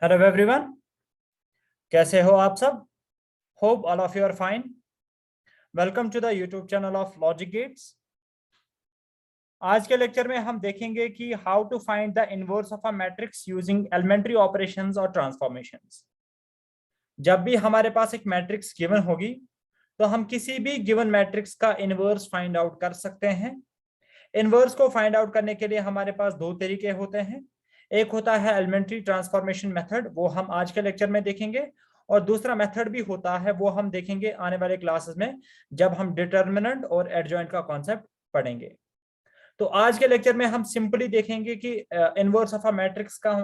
Hello everyone, कैसे हो आप सब? Hope all of you are fine. Welcome to the YouTube channel of Logic Gates. आज के लेक्चर में हम देखेंगे कि how to find the inverse of a matrix using elementary operations और ट्रांसफॉर्मेशंस। जब भी हमारे पास एक मैट्रिक्स गिवन होगी तो हम किसी भी गिवन मैट्रिक्स का इनवर्स फाइंड आउट कर सकते हैं। इनवर्स को फाइंड आउट करने के लिए हमारे पास दो तरीके होते हैं। एक होता है एलिमेंट्री ट्रांसफॉर्मेशन मेथड, वो हम आज के लेक्चर में देखेंगे, और दूसरा मेथड भी होता है, वो हम देखेंगे आने वाले क्लासेस में जब हम डिटर्मिनेंट और एडजॉइंट का कॉन्सेप्ट पढ़ेंगे। तो आज के लेक्चर में हम सिंपली देखेंगे कि इनवर्स ऑफ अ मैट्रिक्स का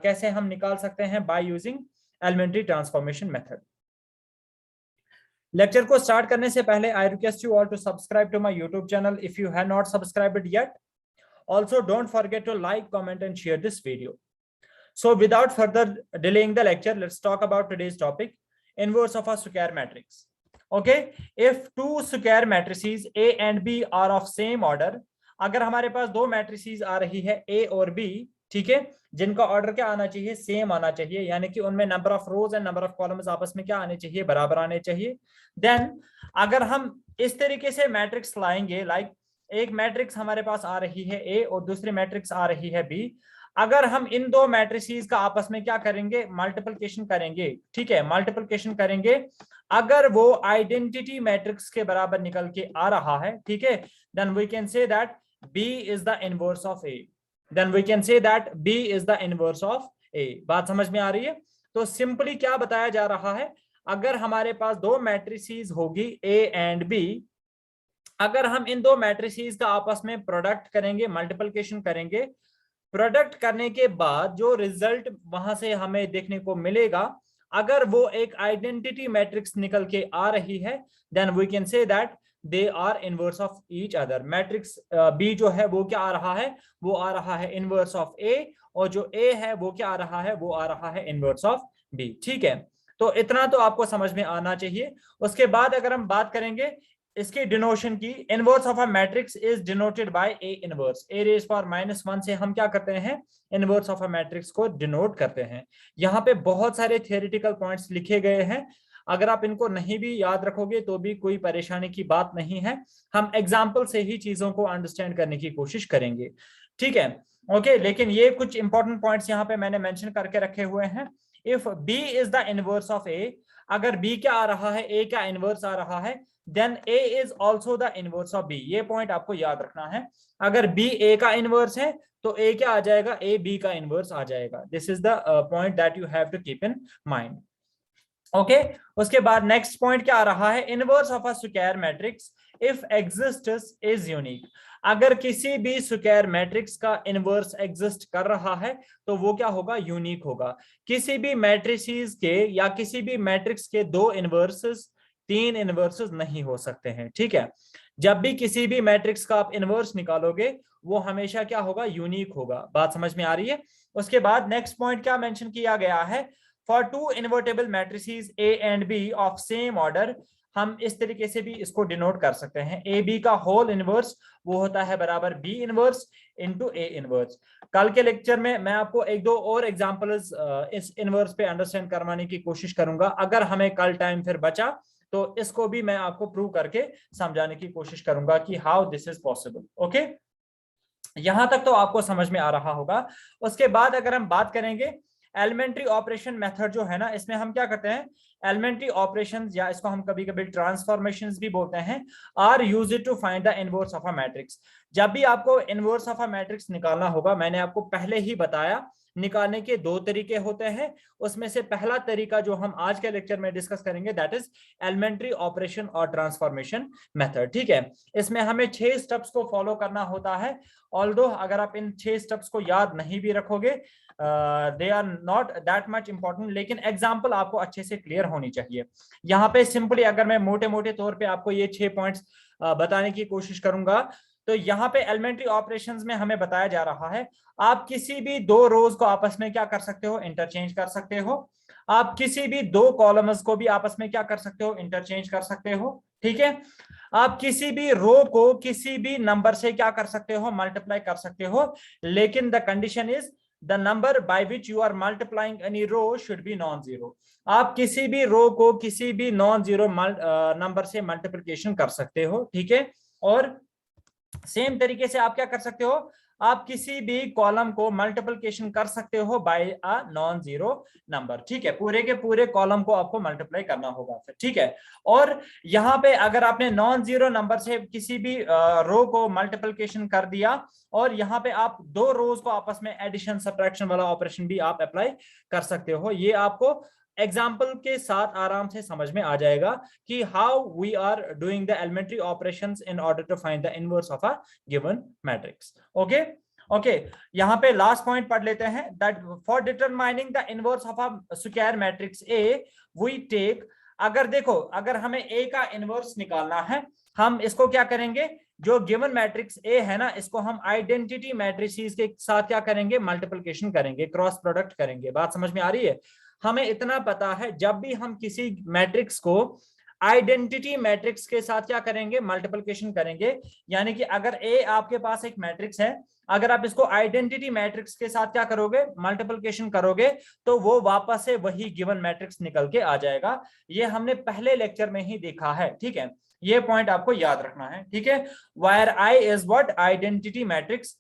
कैसे हम निकाल सकते हैं by using elementary transformation method. Lecture को स्टार्ट करने से पहले I request you all to subscribe to my YouTube channel if you have not subscribed it yet. Also, don't forget to like, comment, and share this video. So, without further delaying the lecture, let's talk about today's topic: inverse of a square matrix. Okay, if two square matrices A and B are of same order, अगर हमारे पास दो matrices आ रही है A और B, ठीक है, जिनका order क्या आना चाहिए? सेम आना चाहिए, यानी कि उनमें number of rose and number of columns आपस में क्या आने चाहिए? बराबर आने चाहिए। देन अगर हम इस तरीके से मैट्रिक्स लाएंगे, लाइक एक मैट्रिक्स हमारे पास आ रही है ए और दूसरी मैट्रिक्स आ रही है बी, अगर हम इन दो मैट्रिसेस का आपस में क्या करेंगे? मल्टीप्लिकेशन करेंगे, ठीक है, मल्टीप्लिकेशन करेंगे। अगर वो आइडेंटिटी मैट्रिक्स के बराबर निकल के आ रहा है, ठीक है, then we can say that B is the inverse of A. Then we can say that B is the inverse of A. बात समझ में आ रही है? तो सिंपली क्या बताया जा रहा है, अगर हमारे पास दो मैट्रिसेस होगी ए एंड बी, अगर हम इन दो मैट्रिसेस का आपस में प्रोडक्ट करेंगे, मल्टीप्लिकेशन करेंगे, प्रोडक्ट करने के बाद जो रिजल्ट वहां से हमें देखने को मिलेगा, अगर वो एक आइडेंटिटी मैट्रिक्स निकल के आ रही है, then we can say that they are inverse of each other. Matrix B जो है वो क्या आ रहा है? वो आ रहा है इनवर्स ऑफ ए, और जो ए है वो क्या आ रहा है? वो आ रहा है इनवर्स ऑफ बी। ठीक है, तो इतना तो आपको समझ में आना चाहिए। उसके बाद अगर हम बात करेंगे इसके डिनोशन की, inverse of a matrix is denoted by A inverse. A raise power -1 से हम क्या करते हैं? इनवर्स ऑफ अ मैट्रिक्स को डिनोट करते हैं। यहाँ पे बहुत सारे थियोरेटिकल पॉइंट्स लिखे गए हैं, अगर आप इनको नहीं भी याद रखोगे तो भी कोई परेशानी की बात नहीं है, हम एग्जाम्पल से ही चीजों को अंडरस्टैंड करने की कोशिश करेंगे। ठीक है, ओके, लेकिन ये कुछ इंपॉर्टेंट पॉइंट्स यहाँ पे मैंने मेंशन करके रखे हुए हैं। If B is the inverse of A, अगर बी क्या आ रहा है? ए का इनवर्स आ रहा है, then A is also the inverse of B. ये पॉइंट आपको याद रखना है। अगर बी ए का इनवर्स है तो ए क्या आ जाएगा? ए बी का इनवर्स आ जाएगा। This is the point that you have to keep in mind. Okay, उसके बाद नेक्स्ट पॉइंट क्या आ रहा है? Inverse of a square matrix if exists is unique. अगर किसी भी स्क्वायर मैट्रिक्स का इनवर्स एग्जिस्ट कर रहा है तो वो क्या होगा? यूनिक होगा। किसी भी मैट्रिसेस के या किसी भी मैट्रिक्स के दो इनवर्सेस, तीन इनवर्सेस नहीं हो सकते हैं। ठीक है, जब भी किसी भी मैट्रिक्स का आप इनवर्स निकालोगे वो हमेशा क्या होगा? यूनिक होगा। बात समझ में आ रही है? उसके बाद नेक्स्ट पॉइंट क्या मेंशन किया गया है? For two invertible matrices A and B of same order, हम इस तरीके से भी इसको डिनोट कर सकते हैं। ए बी का होल इनवर्स वो होता है बराबर B inverse into A inverse. कल के लेक्चर में मैं आपको एक दो और एग्जांपल्स इस इनवर्स पे अंडरस्टैंड करवाने की कोशिश करूंगा। अगर हमें कल टाइम फिर बचा तो इसको भी मैं आपको प्रूव करके समझाने की कोशिश करूंगा कि how this is possible. Okay, यहां तक तो आपको समझ में आ रहा होगा। उसके बाद अगर हम बात करेंगे एलिमेंट्री ऑपरेशन मेथड जो है ना, इसमें हम क्या करते हैं? एलिमेंट्री ऑपरेशंस, या इसको हम कभी कभी ट्रांसफॉर्मेशंस भी बोलते हैं, are used to find the inverse of a matrix. जब भी आपको इनवर्स ऑफ अ मैट्रिक्स निकालना होगा, मैंने आपको पहले ही बताया, निकालने के दो तरीके होते हैं। उसमें से पहला तरीका जो हम आज के लेक्चर में डिस्कस करेंगे दैट इज एलिमेंट्री ऑपरेशन और ट्रांसफॉर्मेशन मेथड। ठीक है, इसमें हमें 6 स्टेप्स को फॉलो करना होता है। ऑल्दो अगर आप इन 6 स्टेप्स को याद नहीं भी रखोगे, they are not that much important, लेकिन एग्जाम्पल आपको अच्छे से क्लियर होनी चाहिए। यहाँ पे सिंपली अगर मैं मोटे मोटे तौर पे आपको ये 6 पॉइंट्स बताने की कोशिश करूंगा, तो यहाँ पे एलिमेंट्री ऑपरेशंस में हमें बताया जा रहा है, आप किसी भी दो रोज को आपस में क्या कर सकते हो? इंटरचेंज कर सकते हो। आप किसी भी दो कॉलम्स को भी आपस में क्या कर सकते हो? इंटरचेंज कर सकते हो। ठीक है, आप किसी भी रो को किसी भी नंबर से क्या कर सकते हो? मल्टीप्लाई कर सकते हो, लेकिन the condition is the number by which you are multiplying any row should be non zero. आप किसी भी रो को किसी भी नॉन जीरो नंबर से मल्टीप्लिकेशन कर सकते हो, ठीक है। और सेम तरीके से आप क्या कर सकते हो, आप किसी भी कॉलम को मल्टीप्लिकेशन कर सकते हो by a non zero number, ठीक है। पूरे के पूरे कॉलम को आपको मल्टीप्लाई करना होगा फिर, ठीक है। और यहाँ पे अगर आपने नॉन जीरो नंबर से किसी भी रो को मल्टीप्लिकेशन कर दिया और यहाँ पे आप दो रोज को आपस में एडिशन सब्ट्रैक्शन वाला ऑपरेशन भी आप अप्लाई कर सकते हो। ये आपको एग्जाम्पल के साथ आराम से समझ में आ जाएगा कि how we are doing the elementary operations in order to find the inverse of a given matrix. Okay, यहाँ पे लास्ट पॉइंट पढ़ लेते हैं, that for determining the inverse of a square matrix A we take. अगर देखो, अगर हमें ए का इनवर्स निकालना है, हम इसको क्या करेंगे, जो गिवन मैट्रिक्स ए है ना, इसको हम आइडेंटिटी मैट्रिसेस के साथ क्या करेंगे, मल्टीप्लिकेशन करेंगे, क्रॉस प्रोडक्ट करेंगे। बात समझ में आ रही है। हमें इतना पता है, जब भी हम किसी मैट्रिक्स को आइडेंटिटी मैट्रिक्स के साथ क्या करेंगे, मल्टीप्लिकेशन करेंगे, यानी कि अगर ए आपके पास एक मैट्रिक्स है, अगर आप इसको आइडेंटिटी मैट्रिक्स के साथ क्या करोगे, मल्टीप्लिकेशन करोगे, तो वो वापस से वही गिवन मैट्रिक्स निकल के आ जाएगा। ये हमने पहले लेक्चर में ही देखा है, ठीक है। ये पॉइंट आपको याद रखना है, ठीक है। Wire I is what, identity matrix.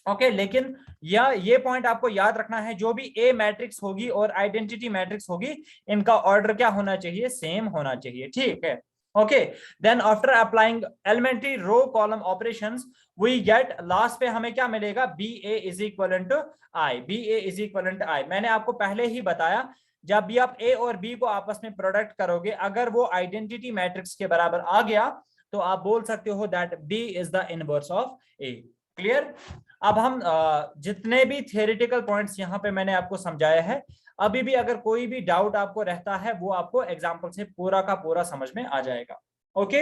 Okay, लेकिन ये पॉइंट आपको याद रखना है, जो भी ए मैट्रिक्स होगी और आइडेंटिटी मैट्रिक्स होगी, इनका ऑर्डर क्या होना चाहिए, सेम होना चाहिए, ठीक है। Okay, then after applying elementary row column operations we get, last पे हमें क्या मिलेगा, B A is equal to I, B A is equal to I. मैंने आपको पहले ही बताया, जब भी आप ए और बी को आपस में प्रोडक्ट करोगे, अगर वो आइडेंटिटी मैट्रिक्स के बराबर आ गया, तो आप बोल सकते हो that B is the inverse of A. Clear. अब हम जितने भी थियोरेटिकल पॉइंट्स यहाँ पे मैंने आपको समझाया है, अभी भी अगर कोई भी डाउट आपको रहता है, वो आपको एग्जाम्पल से पूरा का पूरा समझ में आ जाएगा। ओके,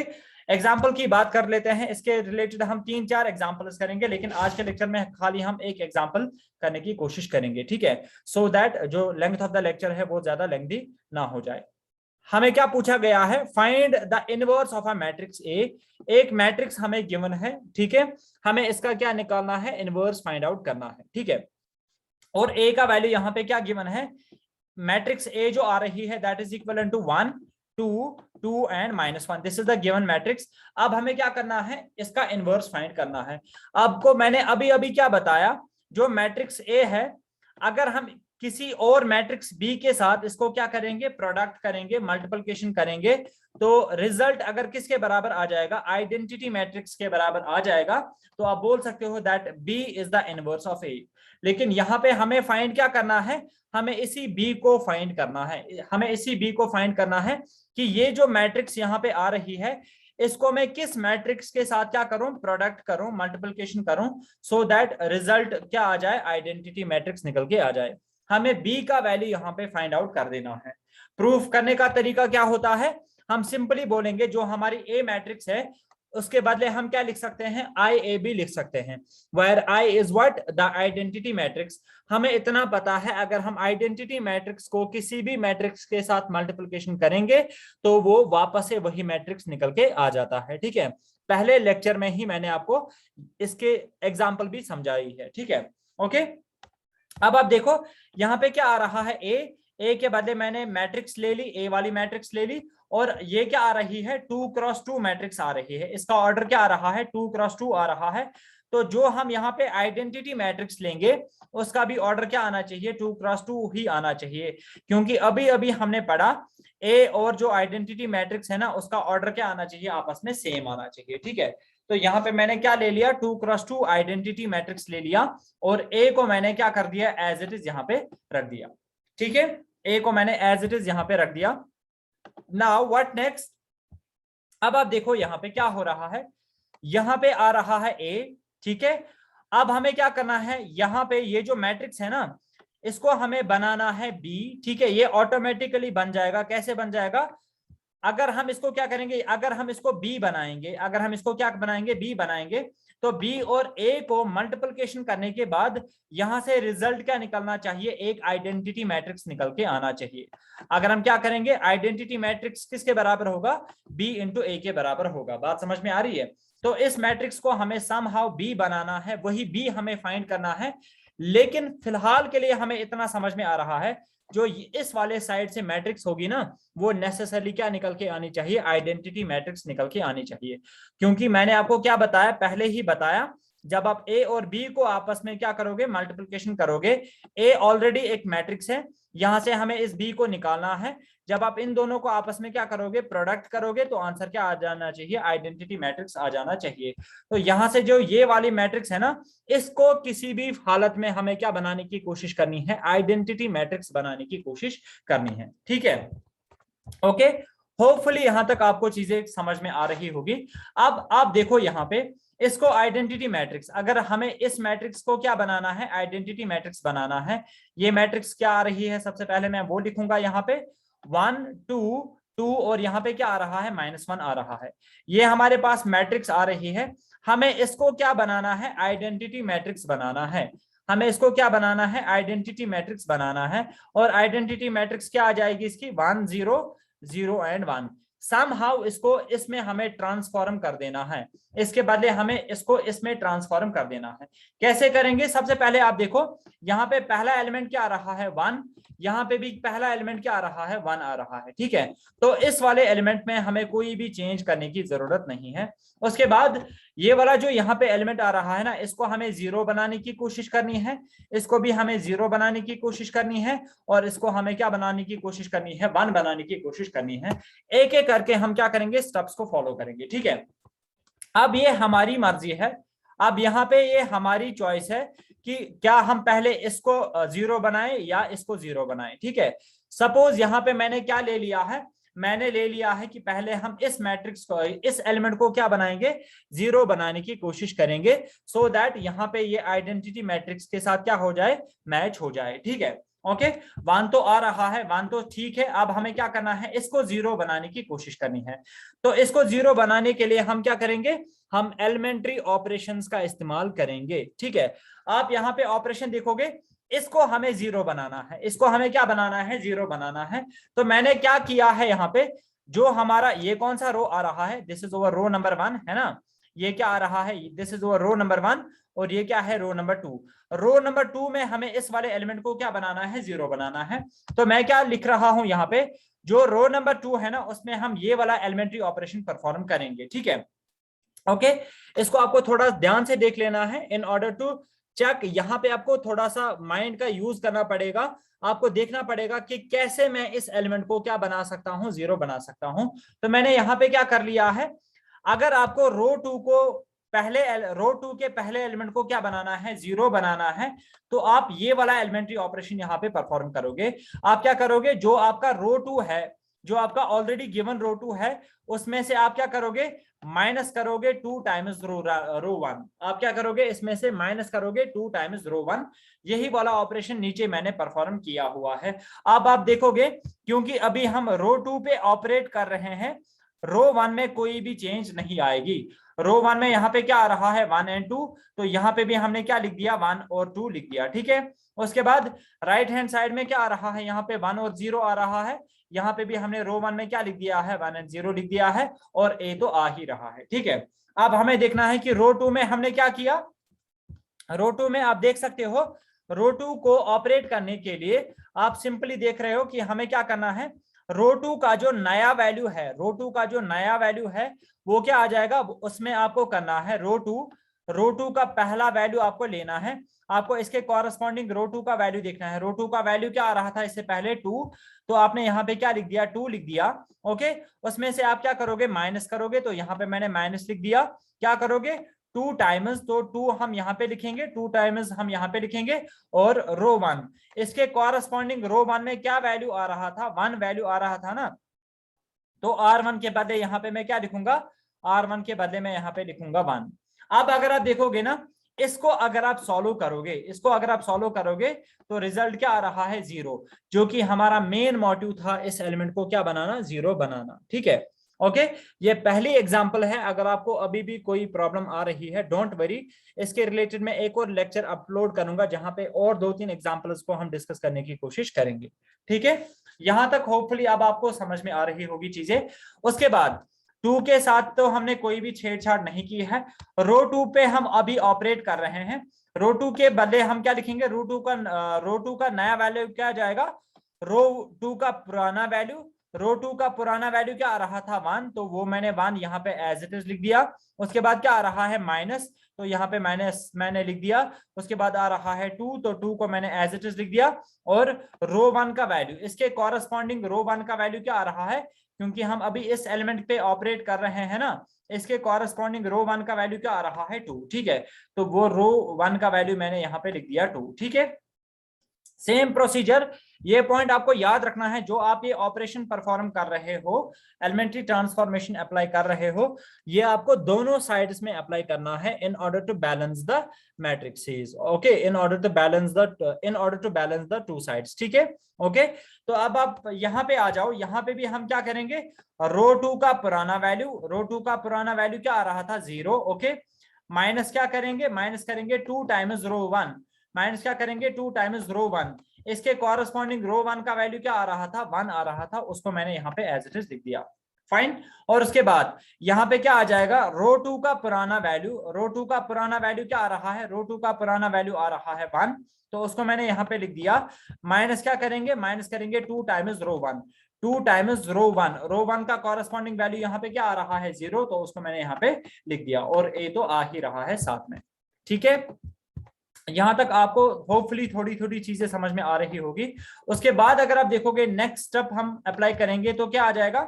एग्जाम्पल की बात कर लेते हैं। इसके रिलेटेड हम 3-4 एग्जाम्पल्स करेंगे, लेकिन आज के लेक्चर में खाली हम एक एग्जाम्पल करने की कोशिश करेंगे, ठीक है, सो दैट जो लेंथ ऑफ द लेक्चर है वो ज्यादा लेंथी ना हो जाए। हमें क्या पूछा गया है, find the inverse of a matrix A. एक मैट्रिक्स हमें गिवन है, ठीक है, हमें इसका क्या निकालना है, इनवर्स फाइंड आउट करना है, ठीक है। और ए का वैल्यू यहाँ पे क्या गिवन है, मैट्रिक्स ए जो आ रही है, that is equal to 1 2 2 and -1, this is the given matrix. अब हमें क्या करना है, इसका इनवर्स फाइंड करना है। आपको मैंने अभी अभी क्या बताया, जो मैट्रिक्स ए है, अगर हम किसी और मैट्रिक्स बी के साथ इसको क्या करेंगे, प्रोडक्ट करेंगे, मल्टीप्लिकेशन करेंगे, तो रिजल्ट अगर किसके बराबर आ जाएगा, आइडेंटिटी मैट्रिक्स के बराबर आ जाएगा, तो आप बोल सकते हो that B is the inverse of A. लेकिन यहाँ पे हमें फाइंड क्या करना है, हमें इसी बी को फाइंड करना है, हमें इसी बी को फाइंड करना है कि ये जो मैट्रिक्स यहाँ पे आ रही है, इसको मैं किस मैट्रिक्स के साथ क्या करूं, प्रोडक्ट करूं, मल्टीप्लिकेशन करूं, सो दैट रिजल्ट क्या आ जाए, आइडेंटिटी मैट्रिक्स निकल के आ जाए। हमें बी का वैल्यू यहाँ पे फाइंड आउट कर देना है। प्रूफ करने का तरीका क्या होता है, हम सिंपली बोलेंगे, जो हमारी ए मैट्रिक्स है, उसके बदले हम क्या लिख सकते हैं, आई ए बी लिख सकते हैं, where I is what, the identity matrix. हमें इतना पता है, अगर हम आइडेंटिटी मैट्रिक्स को किसी भी मैट्रिक्स के साथ मल्टीप्लिकेशन करेंगे, तो वो वापस से वही मैट्रिक्स निकल के आ जाता है, ठीक है। पहले लेक्चर में ही मैंने आपको इसके एग्जाम्पल भी समझाई है, ठीक है। ओके, अब आप देखो यहाँ पे क्या आ रहा है, ए के बदले मैंने मैट्रिक्स ले ली, ए वाली मैट्रिक्स ले ली, और ये क्या आ रही है, 2x2 मैट्रिक्स आ रही है। इसका ऑर्डर क्या आ रहा है, 2x2 आ रहा है। तो जो हम यहाँ पे आइडेंटिटी मैट्रिक्स लेंगे, उसका भी ऑर्डर क्या आना चाहिए, 2x2 ही आना चाहिए, क्योंकि अभी अभी हमने पढ़ा ए और जो आइडेंटिटी मैट्रिक्स है ना, उसका ऑर्डर क्या आना चाहिए, आपस में सेम आना चाहिए, ठीक है। तो यहाँ पे मैंने क्या ले लिया, 2x2 आइडेंटिटी मैट्रिक्स ले लिया, और ए को मैंने क्या कर दिया, एज इट इज यहाँ पे रख दिया, ठीक है। ए को मैंने एज इट इज यहाँ पे रख दिया। नाउ व्हाट नेक्स्ट, अब आप देखो यहाँ पे क्या हो रहा है, यहाँ पे आ रहा है ए, ठीक है। अब हमें क्या करना है, यहाँ पे ये जो मैट्रिक्स है ना, इसको हमें बनाना है बी, ठीक है। ये ऑटोमेटिकली बन जाएगा, कैसे बन जाएगा, अगर हम इसको क्या करेंगे, अगर हम इसको बी बनाएंगे, अगर हम इसको क्या बनाएंगे, बी बनाएंगे, तो बी और ए को मल्टीप्लिकेशन करने के बाद यहां से रिजल्ट क्या निकलना चाहिए, एक आइडेंटिटी मैट्रिक्स निकल के आना चाहिए। अगर हम क्या करेंगे, आइडेंटिटी मैट्रिक्स किसके बराबर होगा, बी इंटू ए के बराबर होगा। बात समझ में आ रही है। तो इस मैट्रिक्स को हमें समहाउ बी बनाना है, वही बी हमें फाइंड करना है। लेकिन फिलहाल के लिए हमें इतना समझ में आ रहा है, जो इस वाले साइड से मैट्रिक्स होगी ना, वो नेसेसरली क्या निकल के आनी चाहिए, आइडेंटिटी मैट्रिक्स निकल के आनी चाहिए। क्योंकि मैंने आपको क्या बताया, पहले ही बताया, जब आप ए और बी को आपस में क्या करोगे, मल्टीप्लिकेशन करोगे, ए ऑलरेडी एक मैट्रिक्स है, यहां से हमें इस बी को निकालना है, जब आप इन दोनों को आपस में क्या करोगे, प्रोडक्ट करोगे, तो आंसर क्या आ जाना चाहिए, आइडेंटिटी मैट्रिक्स आ जाना चाहिए। तो यहां से जो ये वाली मैट्रिक्स है ना, इसको किसी भी हालत में हमें क्या बनाने की कोशिश करनी है, आइडेंटिटी मैट्रिक्स बनाने की कोशिश करनी है। ठीक है, ओके, होपफुली यहां तक आपको चीजें समझ में आ रही होगी। अब आप देखो यहां पे, इसको आइडेंटिटी मैट्रिक्स, अगर हमें इस मैट्रिक्स को क्या बनाना है, आइडेंटिटी मैट्रिक्स बनाना है, ये मैट्रिक्स क्या आ रही है, सबसे पहले मैं वो लिखूंगा यहाँ पे 1 2 2, और यहाँ पे क्या आ रहा है, -1 आ रहा है। ये हमारे पास मैट्रिक्स आ रही है, हमें इसको क्या बनाना है, आइडेंटिटी मैट्रिक्स बनाना है। हमें इसको क्या बनाना है, आइडेंटिटी मैट्रिक्स बनाना है। और आइडेंटिटी मैट्रिक्स क्या आ जाएगी इसकी, 1 0 0 एंड 1। समहाउ इसको इसमें हमें ट्रांसफॉर्म कर देना है, इसके बदले हमें इसको इसमें ट्रांसफॉर्म कर देना है। कैसे करेंगे, सबसे पहले आप देखो, यहाँ पे पहला एलिमेंट क्या आ रहा है, 1, यहाँ पे भी पहला एलिमेंट क्या आ रहा है, 1 आ रहा है। ठीक है, तो इस वाले एलिमेंट में हमें कोई भी चेंज करने की जरूरत नहीं है। उसके बाद ये वाला जो यहाँ पे एलिमेंट आ रहा है ना, इसको हमें 0 बनाने की कोशिश करनी है, इसको भी हमें 0 बनाने की कोशिश करनी है, और इसको हमें क्या बनाने की कोशिश करनी है, 1 बनाने की कोशिश करनी है। एक एक करके हम क्या करेंगे, स्टेप्स को फॉलो करेंगे। ठीक है, अब ये हमारी मर्जी है, अब यहाँ पे ये हमारी चॉइस है कि क्या हम पहले इसको 0 बनाएं या इसको 0 बनाएं। ठीक है, सपोज यहाँ पे मैंने क्या ले लिया है, मैंने ले लिया है कि पहले हम इस मैट्रिक्स को, इस एलिमेंट को क्या बनाएंगे, 0 बनाने की कोशिश करेंगे, सो दैट यहाँ पे ये आइडेंटिटी मैट्रिक्स के साथ क्या हो जाए, मैच हो जाए। ठीक है, ओके, 1 तो आ रहा है, 1 तो ठीक है। अब हमें क्या करना है, इसको 0 बनाने की कोशिश करनी है। तो इसको 0 बनाने के लिए हम क्या करेंगे, हम एलिमेंट्री ऑपरेशंस का इस्तेमाल करेंगे। ठीक है, आप यहाँ पे ऑपरेशन देखोगे, इसको हमें 0 बनाना है, इसको हमें क्या बनाना है, 0 बनाना है। तो मैंने क्या किया है, यहाँ पे जो हमारा ये कौन सा रो आ रहा है, this is over row number 1 है ना, ये क्या आ रहा है, this is over row number 1, और ये क्या है, रो नंबर 2। रो नंबर 2 में हमें इस वाले एलिमेंट को क्या बनाना है, 0 बनाना है। तो मैं क्या लिख रहा हूं यहाँ पे, जो रो नंबर 2 है ना, उसमें हम ये वाला एलिमेंट्री ऑपरेशन परफॉर्म करेंगे। ठीक है, ओके, इसको आपको थोड़ा ध्यान से देख लेना है, इन ऑर्डर टू चेक। यहाँ पे आपको थोड़ा सा माइंड का यूज करना पड़ेगा, आपको देखना पड़ेगा कि कैसे मैं इस एलिमेंट को क्या बना सकता हूं, 0 बना सकता हूं। तो मैंने यहाँ पे क्या कर लिया है, अगर आपको रो 2 को रो 2 के पहले एलिमेंट को क्या बनाना है, 0 बनाना है, तो आप ये वाला एलिमेंट्री ऑपरेशन यहाँ पे परफॉर्म करोगे। आप क्या करोगे, जो आपका रो 2 है, जो आपका ऑलरेडी गिवन रो 2 है, उसमें से आप क्या करोगे, माइनस करोगे 2 टाइम्स रो 1। आप क्या करोगे, इसमें से माइनस करोगे 2 टाइम्स रो 1। यही वाला ऑपरेशन नीचे मैंने परफॉर्म किया हुआ है। अब आप देखोगे, क्योंकि अभी हम रो 2 पे ऑपरेट कर रहे हैं, रो 1 में कोई भी चेंज नहीं आएगी। रो 1 में यहाँ पे क्या आ रहा है, 1 एंड 2, तो यहाँ पे भी हमने क्या लिख दिया, 1 और 2 लिख दिया। ठीक है, उसके बाद राइट हैंड साइड में क्या आ रहा है, यहाँ पे 1 और 0 आ रहा है, यहाँ पे भी हमने रो 1 में क्या लिख दिया है, 1 एंड 0 लिख दिया है, और ए तो आ ही रहा है। ठीक है, अब हमें देखना है कि रो 2 में हमने क्या किया। रो 2 में आप देख सकते हो, रो 2 को ऑपरेट करने के लिए आप सिंपली देख रहे हो कि हमें क्या करना है, रो 2 का जो नया वैल्यू है, रो 2 का जो नया वैल्यू है वो क्या आ जाएगा, उसमें आपको करना है रो 2 का पहला वैल्यू आपको लेना है, आपको इसके कॉरस्पॉन्डिंग रो 2 का वैल्यू देखना है। रो 2 का वैल्यू क्या आ रहा था इससे पहले, 2, तो आपने यहाँ पे क्या लिख दिया, 2 लिख दिया। ओके, उसमें से आप क्या करोगे, माइनस करोगे, तो यहाँ पे मैंने माइनस लिख दिया। क्या करोगे, 2 टाइम्स, तो 2 हम यहाँ पे लिखेंगे, 2 टाइम्स हम यहाँ पे लिखेंगे, और रो 1 इसके कॉरस्पॉन्डिंग रो 1 में क्या वैल्यू आ रहा था, 1 वैल्यू आ रहा था ना, तो R1 के बदले यहाँ पे मैं क्या लिखूंगा, R1 के बदले में यहाँ पे लिखूंगा 1। अब अगर आप देखोगे ना, इसको अगर आप सॉल्व करोगे, इसको अगर आप सॉल्व करोगे, तो रिजल्ट क्या आ रहा है, 0, जो कि हमारा मेन मोटिव था, इस एलिमेंट को क्या बनाना, 0 बनाना। ठीक है, ओके, ये पहली एग्जांपल है। अगर आपको अभी भी कोई प्रॉब्लम आ रही है, डोंट वरी, इसके रिलेटेड मैं एक और लेक्चर अपलोड करूंगा, जहां पे और 2-3 एग्जांपल्स को हम डिस्कस करने की कोशिश करेंगे। ठीक है, यहां तक होपफुली अब आपको समझ में आ रही होगी चीजें। उसके बाद 2 के साथ तो हमने कोई भी छेड़छाड़ नहीं की है, रो 2 पे हम अभी ऑपरेट कर रहे हैं। रो टू के बदले हम क्या लिखेंगे, रो टू का नया वैल्यू क्या जाएगा, रो टू का पुराना वैल्यू, रो टू का पुराना वैल्यू क्या आ रहा था 1, तो वो मैंने 1 यहाँ पे एज इट इज लिख दिया। उसके बाद क्या आ रहा है माइनस, तो यहाँ पे माइनस मैंने लिख दिया। उसके बाद आ रहा है 2, तो 2 को मैंने एज इट इज लिख दिया। और रो 1 का वैल्यू, इसके कॉरस्पॉन्डिंग रो 1 का वैल्यू क्या आ रहा है, क्योंकि हम अभी इस एलिमेंट पे ऑपरेट कर रहे हैं ना, इसके कॉरस्पॉन्डिंग रो 1 का वैल्यू क्या आ रहा है 2, ठीक है। तो वो रो 1 का वैल्यू मैंने यहाँ पे लिख दिया 2, ठीक है। सेम प्रोसीजर, ये पॉइंट आपको याद रखना है, जो आप ये ऑपरेशन परफॉर्म कर रहे हो, एलिमेंट्री ट्रांसफॉर्मेशन अप्लाई कर रहे हो, ये आपको दोनों साइड्स में अप्लाई करना है in order to balance the matrices, okay, in order to balance the two sides, ठीक है, ओके। तो अब आप यहाँ पे आ जाओ, यहाँ पे भी हम क्या करेंगे, रो 2 का पुराना वैल्यू क्या आ रहा था 0, ओके, माइनस क्या करेंगे, माइनस करेंगे 2 टाइम्स रो 1, माइनस क्या करेंगे 2 टाइम्स रो 1, इसके कॉरस्पॉन्डिंग रो 1 का वैल्यू क्या आ रहा था 1 आ रहा था, उसको मैंने यहाँ पे एज इट इज लिख दिया, फाइन। और उसके बाद यहाँ पे क्या आ जाएगा, रो 2 का पुराना वैल्यू क्या आ रहा है, रो 2 का पुराना वैल्यू आ रहा है 1, तो उसको मैंने यहाँ पे लिख दिया। माइनस क्या करेंगे, माइनस करेंगे 2 टाइम्स रो 1, 2 टाइम्स रो 1 का कॉरस्पॉन्डिंग वैल्यू यहाँ पे क्या आ रहा है 0, तो उसको मैंने यहाँ पे लिख दिया, और ए तो आ ही रहा है साथ में, ठीक है। यहां तक आपको होपफुली थोड़ी थोड़ी चीजें समझ में आ रही होगी। उसके बाद अगर आप देखोगे नेक्स्ट स्टेप हम अप्लाई करेंगे तो क्या आ जाएगा,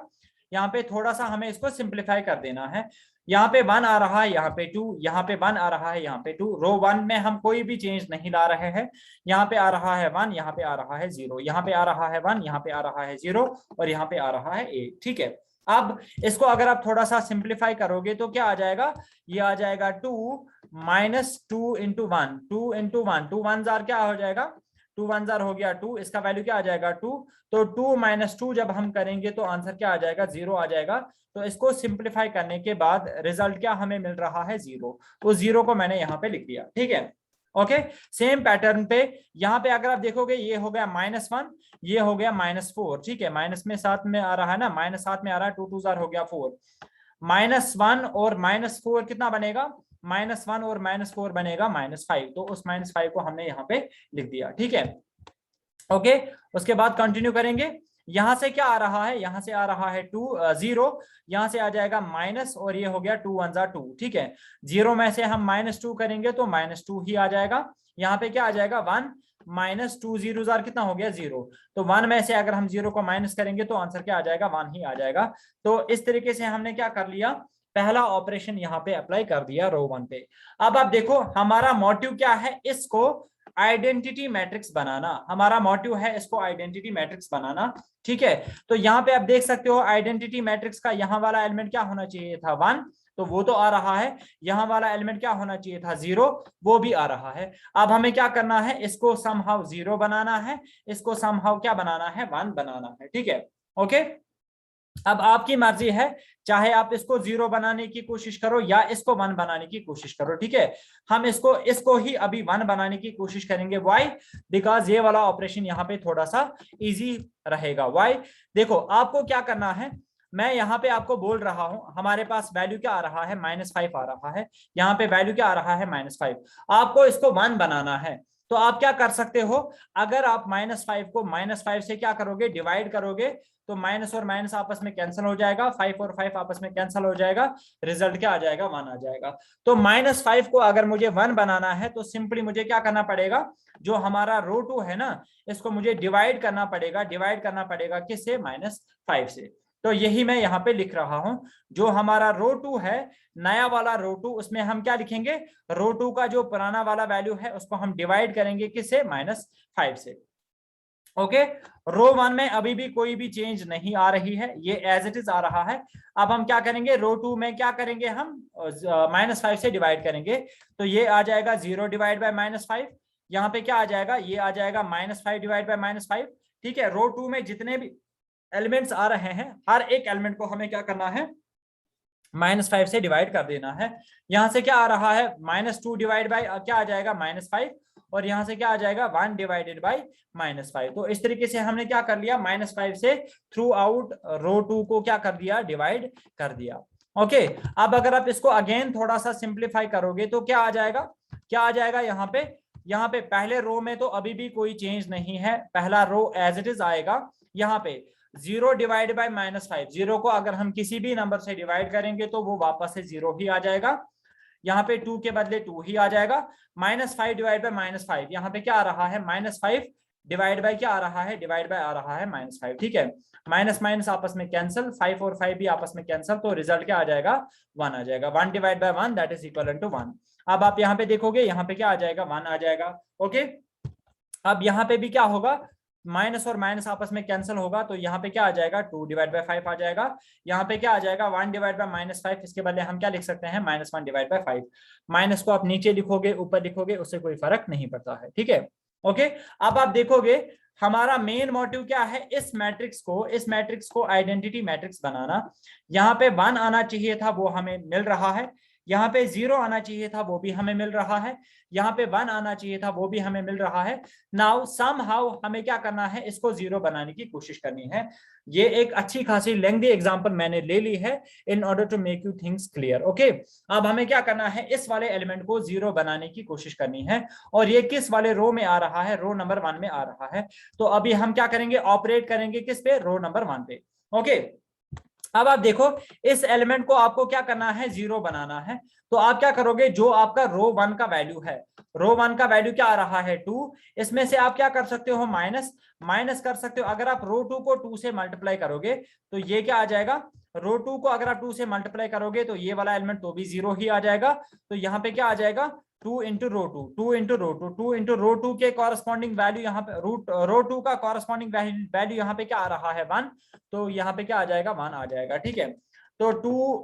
यहाँ पे थोड़ा सा हमें इसको सिंप्लीफाई कर देना है। यहाँ पे 1 आ रहा है, यहाँ पे 2, यहाँ पे 1 आ रहा है, यहाँ पे 2, रो 1 में हम कोई भी चेंज नहीं ला रहे हैं। यहाँ पे आ रहा है 1, यहाँ पे आ रहा है 0, यहाँ पे आ रहा है 1, यहाँ पे आ रहा है 0, और यहाँ पे आ रहा है 8, ठीक है। अब इसको अगर आप थोड़ा सा सिंप्लीफाई करोगे तो क्या आ जाएगा, ये आ जाएगा 2 माइनस 2 इंटू 1, 2 इंटू 1, 2 1 जार क्या हो जाएगा, 2 1 जार हो गया 2, इसका वैल्यू क्या आ जाएगा 2, तो 2 माइनस 2 जब हम करेंगे तो आंसर क्या आ जाएगा 0 आ जाएगा। तो इसको सिंप्लीफाई करने के बाद रिजल्ट क्या हमें मिल रहा है 0, तो 0 को मैंने यहाँ पे लिख दिया, ठीक है, ओके। सेम पैटर्न पे यहाँ पे अगर आप देखोगे, ये हो गया -1, ये हो गया -4, ठीक है, माइनस में साथ में आ रहा है ना, माइनस साथ में आ रहा है, 2 2 जार हो गया 4, -1 और -4 कितना बनेगा, -1 और -4 बनेगा -5, तो उस -5 को हमने यहाँ पे लिख दिया, ठीक है, ओके। उसके बाद कंटिन्यू करेंगे, यहां से क्या आ रहा है, यहां से आ रहा है 0, यहां से आ जाएगा माइनस, और ये हो गया 2 1 जार 2, ठीक है। 0 में से हम -2 करेंगे तो -2 ही आ जाएगा। यहाँ पे क्या आ जाएगा 1, -2 0 जार कितना हो गया 0, तो 1 में से अगर हम 0 को माइनस करेंगे तो आंसर क्या आ जाएगा 1 ही आ जाएगा। तो इस तरीके से हमने क्या कर लिया, पहला ऑपरेशन यहाँ पे अप्लाई कर दिया रो 1 पे। अब आप देखो हमारा मोटिव क्या है, इसको आइडेंटिटी मैट्रिक्स बनाना, हमारा मोटिव है इसको आइडेंटिटी मैट्रिक्स बनाना, ठीक है। तो यहाँ पे आप देख सकते हो आइडेंटिटी मैट्रिक्स का यहाँ वाला एलिमेंट क्या होना चाहिए था 1, तो वो तो आ रहा है। यहाँ वाला एलिमेंट क्या होना चाहिए था 0, वो भी आ रहा है। अब हमें क्या करना है, इसको समहाउ 0 बनाना है, इसको समहाउ क्या बनाना है 1 बनाना है, ठीक है, ओके। अब आपकी मर्जी है, चाहे आप इसको 0 बनाने की कोशिश करो या इसको 1 बनाने की कोशिश करो, ठीक है। हम इसको ही अभी 1 बनाने की कोशिश करेंगे, व्हाई, बिकॉज ये वाला ऑपरेशन यहाँ पे थोड़ा सा इजी रहेगा। व्हाई, देखो आपको क्या करना है, मैं यहाँ पे आपको बोल रहा हूं, हमारे पास वैल्यू क्या आ रहा है -5 आ रहा है, यहाँ पे वैल्यू क्या आ रहा है -5, आपको इसको 1 बनाना है। तो आप क्या कर सकते हो, अगर आप -5 को -5 से क्या करोगे, डिवाइड करोगे, तो माइनस और माइनस आपस में कैंसिल हो जाएगा, 5 और 5 आपस में कैंसिल हो जाएगा, रिजल्ट क्या आ जाएगा 1 आ जाएगा। तो -5 को अगर मुझे 1 बनाना है तो सिंपली मुझे क्या करना पड़ेगा, जो हमारा रो 2 है ना, इसको मुझे डिवाइड करना पड़ेगा किससे, -5 से। तो यही मैं यहाँ पे लिख रहा हूं, जो हमारा रो 2 है, नया वाला रो 2, उसमें हम क्या लिखेंगे, रो 2 का जो पुराना वाला वैल्यू है उसको हम डिवाइड करेंगे किससे, -5 से, ओके। रो 1 में अभी भी कोई भी चेंज नहीं आ रही है, ये एज इट इज आ रहा है। अब हम क्या करेंगे, रो 2 में क्या करेंगे, हम -5 से डिवाइड करेंगे, तो ये आ जाएगा 0 डिवाइड बाय -5, यहाँ पे क्या आ जाएगा, ये आ जाएगा -5 डिवाइड बाय -5, ठीक है। रो 2 में जितने भी एलिमेंट्स आ रहे हैं, हर एक एलिमेंट को हमें क्या करना है, -5 से डिवाइड कर देना है। यहां से क्या आ रहा है, -2 डिवाइड बाय क्या आ जाएगा -5, और यहां से क्या आ जाएगा 1 डिवाइडेड बाय -5। तो इस तरीके से हमने क्या कर लिया, -5 से थ्रू आउट रो 2 को क्या कर दिया, डिवाइड कर दिया, ओके। अब अगर आप इसको अगेन थोड़ा सा सिंप्लीफाई करोगे तो क्या आ जाएगा, क्या आ जाएगा यहाँ पे पहले रो में तो अभी भी कोई चेंज नहीं है, पहला रो एज इट इज आएगा। यहाँ पे 0 डिवाइड बाय -5, 0 को अगर हम किसी भी नंबर से डिवाइड करेंगे तो वो वापस से 0 ही आ जाएगा। यहाँ पे 2 के बदले 2 ही आ जाएगा। -5 डिवाइड बाय -5, यहाँ पे क्या आ रहा है -5 डिवाइड बाय क्या आ रहा है, डिवाइड बाय आ रहा है -5, ठीक है। माइनस माइनस आपस में कैंसिल, 5 और 5 भी आपस में कैंसिल, तो रिजल्ट क्या आ जाएगा, 1 आ जाएगा। 1 divide by 1 that is equal to 1। अब आप यहाँ पे देखोगे, यहाँ पे क्या आ जाएगा, 1 आ जाएगा। ओके, अब यहाँ पे भी क्या होगा, माइनस और माइनस आपस में कैंसिल होगा, तो यहाँ पे क्या आ जाएगा, 2 डिवाइड बाय 5 आ जाएगा। यहाँ पे क्या आ जाएगा, 1 डिवाइड बाय -5, इसके बदले हम क्या लिख सकते हैं, -1 डिवाइड बाय 5। माइनस को आप नीचे लिखोगे ऊपर लिखोगे उससे कोई फर्क नहीं पड़ता है, ठीक है। ओके, अब आप देखोगे हमारा मेन मोटिव क्या है, इस मैट्रिक्स को आइडेंटिटी मैट्रिक्स बनाना। यहाँ पे 1 आना चाहिए था, वो हमें मिल रहा है। यहाँ पे 0 आना चाहिए था, वो भी हमें मिल रहा है। यहाँ पे 1 आना चाहिए था, वो भी हमें मिल रहा है। नाउ समहाउ हमें क्या करना है, इसको 0 बनाने की कोशिश करनी है। ये एक अच्छी खासी लेंथी एग्जांपल मैंने ले ली है in order to make you things clear. Okay, अब हमें क्या करना है, इस वाले एलिमेंट को 0 बनाने की कोशिश करनी है। और ये किस वाले रो में आ रहा है, रो नंबर 1 में आ रहा है। तो अभी हम क्या करेंगे, ऑपरेट करेंगे किस पे, रो नंबर 1 पे। ओके, अब आप देखो इस एलिमेंट को आपको क्या करना है, 0 बनाना है। तो आप क्या करोगे, जो आपका रो 1 का वैल्यू है, रो 1 का वैल्यू क्या आ रहा है, 2, इसमें से आप क्या कर सकते हो, माइनस कर सकते हो। अगर आप रो 2 को 2 से मल्टीप्लाई करोगे तो ये क्या आ जाएगा, रो 2 को अगर आप 2 से मल्टीप्लाई करोगे तो ये वाला एलिमेंट तो भी 0 ही आ जाएगा। तो यहाँ पे क्या आ जाएगा, 2 into rho 2, 2 into rho 2, 2 into rho 2 के कॉरस्पॉन्डिंग वैल्यू यहाँ पे रो 2 का कॉरस्पॉन्डिंग वैल्यू यहाँ पे क्या आ रहा है, 1। तो यहाँ पे क्या आ जाएगा, 1 आ जाएगा, ठीक है। तो 2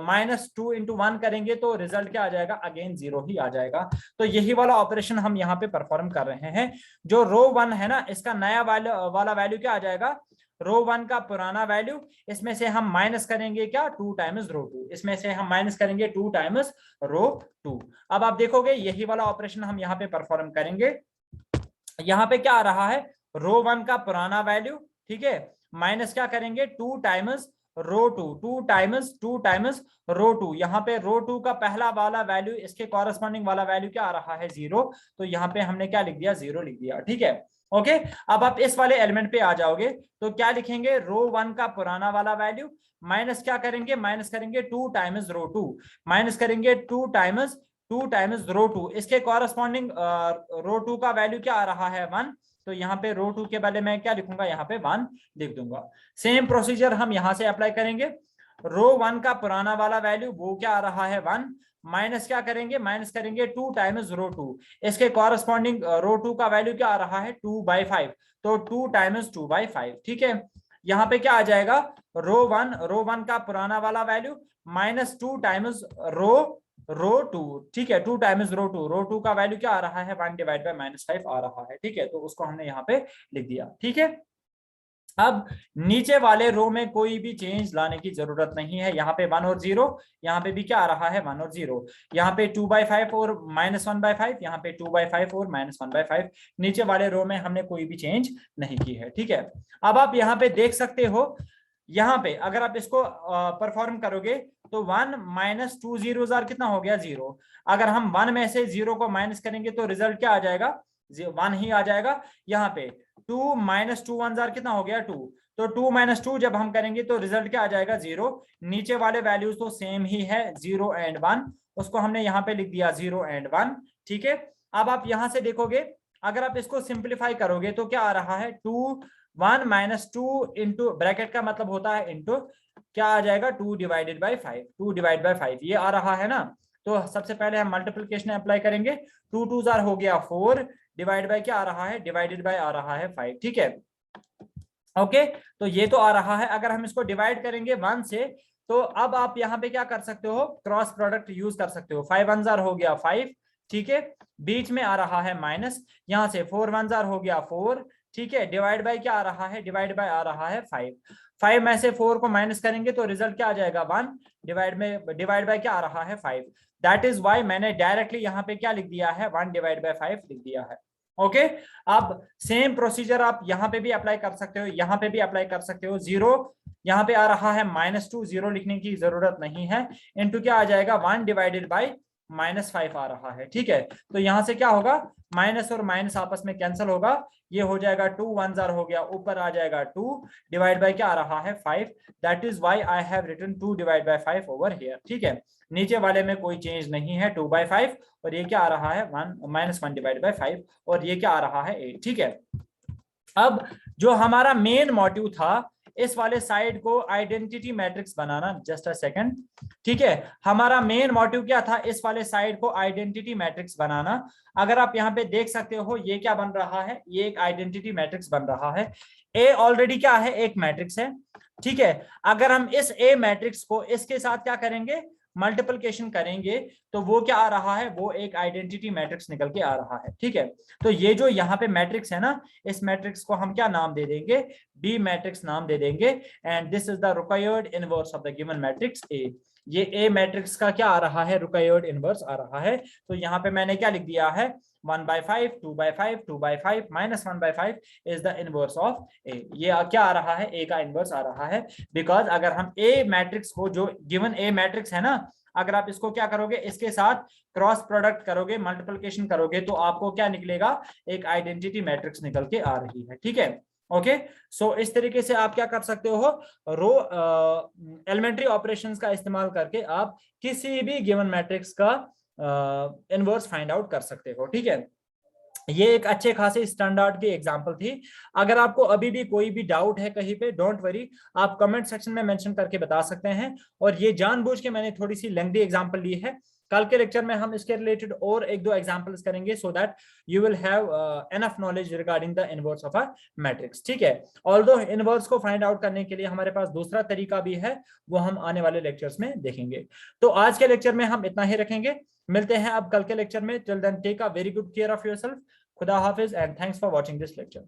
-2 इंटू 1 करेंगे तो रिजल्ट क्या आ जाएगा, अगेन 0 ही आ जाएगा। तो यही वाला ऑपरेशन हम यहाँ पे परफॉर्म कर रहे हैं। जो रो 1 है ना, इसका नया वाला वैल्यू क्या आ जाएगा, रो 1 का पुराना वैल्यू, इसमें से हम माइनस करेंगे क्या, 2 टाइम्स रो 2, इसमें से हम माइनस करेंगे 2 टाइम्स रो 2। अब आप देखोगे यही वाला ऑपरेशन हम यहाँ पे परफॉर्म करेंगे। यहाँ पे क्या आ रहा है, रो 1 का पुराना वैल्यू, ठीक है, माइनस क्या करेंगे, 2 टाइम्स रो 2, 2 टाइम्स रो 2। यहाँ पे रो 2 का पहला वाला वैल्यू, इसके कॉरस्पॉन्डिंग वाला वैल्यू क्या आ रहा है, 0। तो यहाँ पे हमने क्या लिख दिया, 0 लिख दिया, ठीक है। ओके, अब आप इस वाले एलिमेंट पे आ जाओगे तो क्या लिखेंगे, रो 1 का पुराना वाला वैल्यू माइनस क्या करेंगे, माइनस करेंगे 2 टाइम्स रो 2, माइनस करेंगे 2 टाइम्स रो 2, इसके कॉरस्पॉन्डिंग रो 2 का वैल्यू क्या आ रहा है, 1। तो यहाँ पे रो 2 के बदले मैं क्या लिखूंगा, यहाँ पे 1 लिख दूंगा। सेम प्रोसीजर हम यहाँ से अप्लाई करेंगे। रो 1 का पुराना वाला वैल्यू वो क्या आ रहा है, 1, माइनस क्या करेंगे, माइनस करेंगे 2 टाइम्स रो 2, इसके कॉरस्पॉन्डिंग रो 2 का वैल्यू क्या आ रहा है, 2/5। तो 2 टाइम्स 2/5, ठीक है। यहाँ पे क्या आ जाएगा, रो 1 का पुराना वाला वैल्यू -2 टाइम्स रो 2, ठीक है, 2 टाइम्स रो 2 का वैल्यू क्या आ रहा है, 1 डिवाइड बाय -5 आ रहा है, ठीक है। तो उसको हमने यहाँ पे लिख दिया, ठीक है। अब नीचे वाले रो में कोई भी चेंज लाने की जरूरत नहीं है। यहाँ पे 1 और 0, यहाँ पे भी क्या आ रहा है, 1 और 0। यहाँ पे 2/5 और -1/5, यहाँ पे 2/5 और -1/5। नीचे वाले रो में हमने कोई भी चेंज नहीं की है, ठीक है। अब आप यहाँ पे देख सकते हो, यहाँ पे अगर आप इसको परफॉर्म करोगे तो 1 - 2 zeros are कितना हो गया, 0। अगर हम 1 में से 0 को माइनस करेंगे तो रिजल्ट क्या आ जाएगा, 1 ही आ जाएगा। यहाँ पे 2 - 2 1s are कितना हो गया, 2। तो 2 - 2 जब हम करेंगे तो रिजल्ट क्या आ जाएगा, 0। नीचे वाले वैल्यूज तो सेम ही है, 0 एंड 1, उसको हमने यहाँ पे लिख दिया 0 एंड 1, ठीक है। अब आप यहाँ से देखोगे, अगर आप इसको सिंप्लीफाई करोगे तो क्या आ रहा है, 1 - 2 इंटू, ब्रैकेट का मतलब होता है इंटू, क्या आ जाएगा, 2 डिवाइडेड बाई 5, 2 डिवाइड बाई 5 ये आ रहा है ना। तो सबसे पहले हम मल्टीप्लिकेशन अप्लाई करेंगे, 2 2 जार हो गया 4, डिवाइड बाय क्या आ रहा है, डिवाइडेड बाय आ रहा है 5, ठीक है। ओके, तो ये तो आ रहा है। अगर हम इसको डिवाइड करेंगे 1 से, तो अब आप यहाँ पे क्या कर सकते हो, क्रॉस प्रोडक्ट यूज कर सकते हो। 5 1 जार हो गया 5, ठीक है, बीच में आ रहा है माइनस, यहाँ से 4 1 जार हो गया 4, ठीक है, डिवाइड बाय क्या आ रहा है, डिवाइड बाय आ रहा है 5। 5 में से 4 को माइनस करेंगे तो रिजल्ट क्या आ जाएगा, 1, डिवाइड बाय क्या आ रहा है, 5। दैट इज वाई मैंने डायरेक्टली यहाँ पे क्या लिख दिया है, 1 डिवाइड बाय 5 लिख दिया है। ओके, अब सेम प्रोसीजर आप यहाँ पे भी अप्लाई कर सकते हो, यहाँ पे भी अप्लाई कर सकते हो। 0 यहाँ पे आ रहा है -2, 0 लिखने की जरूरत नहीं है, इनटू क्या आ जाएगा, 1 डिवाइडेड बाय -5 आ रहा है। ठीक है, तो यहां से क्या होगा, माइनस और माइनस आपस में कैंसिल होगा, ये हो जाएगा 2 1 जार हो गया, ऊपर आ जाएगा 2 डिवाइड बाय क्या आ रहा है 5, that is why I have written 2 divide by 5 over here. ठीक है, नीचे वाले में कोई चेंज नहीं है, 2/5, और ये क्या आ रहा है 1 -1 डिवाइड बाय 5, और ये क्या आ रहा है 8। ठीक है, अब जो हमारा मेन मोटिव था इस वाले साइड को identity matrix banana, just a second. ठीक है, हमारा मेन मोटिव क्या था, इस वाले साइड को आइडेंटिटी मैट्रिक्स बनाना। अगर आप यहाँ पे देख सकते हो ये क्या बन रहा है, ये एक आइडेंटिटी मैट्रिक्स बन रहा है। ए ऑलरेडी क्या है, एक मैट्रिक्स है। ठीक है, अगर हम इस ए मैट्रिक्स को इसके साथ क्या करेंगे, मल्टीप्लिकेशन करेंगे, तो वो क्या आ रहा है, वो एक आइडेंटिटी मैट्रिक्स निकल के आ रहा है। ठीक है, तो ये जो यहाँ पे मैट्रिक्स है ना, इस मैट्रिक्स को हम क्या नाम दे देंगे, बी मैट्रिक्स नाम दे देंगे, and this is the required inverse of the given matrix A. ये ए मैट्रिक्स का क्या आ रहा है, रिक्वायर्ड इनवर्स आ रहा है। तो यहाँ पे मैंने क्या लिख दिया है, 1/5 2/5 2/5 -1/5 इज द इनवर्स ऑफ ए। ये क्या आ रहा है, ए का इनवर्स आ रहा है, बिकॉज अगर हम ए मैट्रिक्स को, जो गिवन ए मैट्रिक्स है ना, अगर आप इसको क्या करोगे, इसके साथ क्रॉस प्रोडक्ट करोगे, मल्टीप्लिकेशन करोगे, तो आपको क्या निकलेगा, एक आइडेंटिटी मैट्रिक्स निकल के आ रही है। ठीक है, ओके, सो इस तरीके से आप क्या कर सकते हो, रो एलिमेंट्री ऑपरेशंस का इस्तेमाल करके आप किसी भी गिवन मैट्रिक्स का इनवर्स फाइंड आउट कर सकते हो। ठीक है, ये एक अच्छे खासे स्टैंडर्ड की एग्जांपल थी। अगर आपको अभी भी कोई भी डाउट है कहीं पे, डोंट वरी, आप कमेंट सेक्शन में मेंशन करके बता सकते हैं। और ये जानबूझ के मैंने थोड़ी सी लेंथी एग्जांपल ली है, कल के लेक्चर में हम इसके रिलेटेड और एक दो एग्जांपल्स करेंगे, so that you will have enough knowledge regarding the inverse of a matrix. ठीक है, ऑल्दो इनवर्स को फाइंड आउट करने के लिए हमारे पास दूसरा तरीका भी है, वो हम आने वाले लेक्चर्स में देखेंगे। तो आज के लेक्चर में हम इतना ही रखेंगे, मिलते हैं अब कल के लेक्चर में। Till then take a very good care of yourself. खुदा हाफिज and thanks for watching this lecture.